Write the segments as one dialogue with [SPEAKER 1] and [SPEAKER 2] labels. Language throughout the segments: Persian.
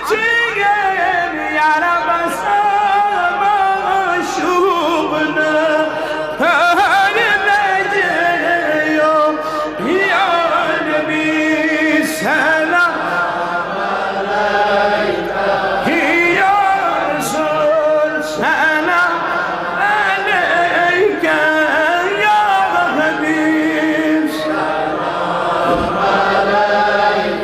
[SPEAKER 1] عجيب يا رب سما شوقنا هل نجيو يا نبي سلام عليك يا رسول سلام عليك يا حبيب سلام عليك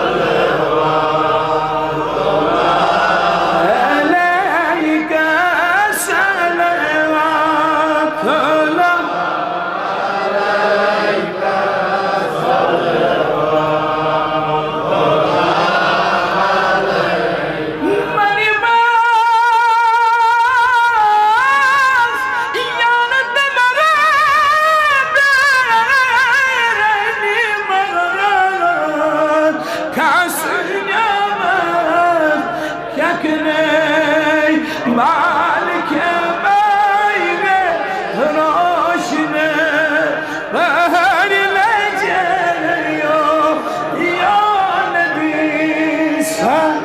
[SPEAKER 1] صلى عليك سلامات الله عليك ماني باس يا ندم راني مرات كاس اليمن يكني مالك بين روشنا بهر لجيو يا نبي سلام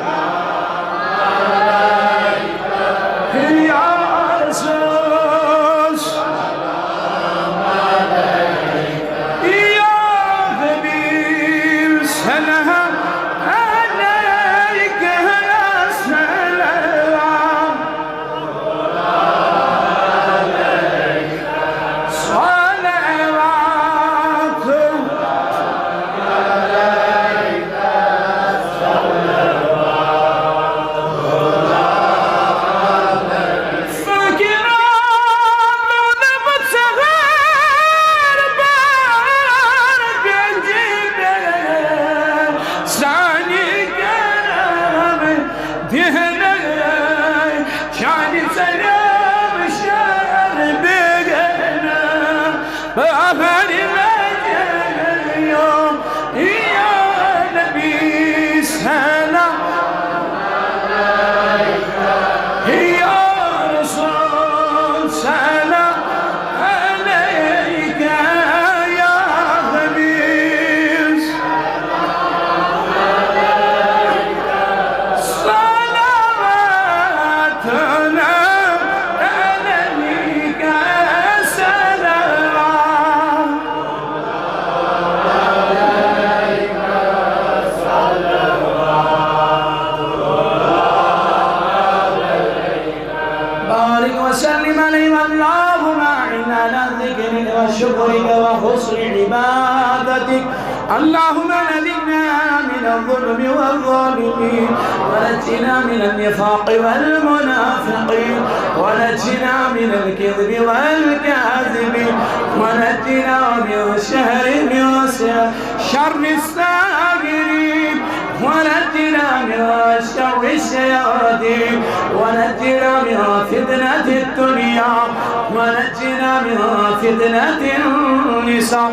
[SPEAKER 1] يا رسول سلام عليك يا حبيب سلام عليك يا سلام عليك صلوات عليك سلام يا رسول سلام عليك يا حبيب صلواتنا عليك سلام بارك وسلم عليه اللهم أعنا على ذكرك وشكرك وحسن عبادتك اللهم نجنا من الظلم والظالمين ونجنا من النفاق والمنافقين ونجنا من الكذب والكاذبين ونجنا من شر الساجرين ونجنا من شر الشياطين ونجنا من فتنة الدنيا ونجنا من فتنة النساء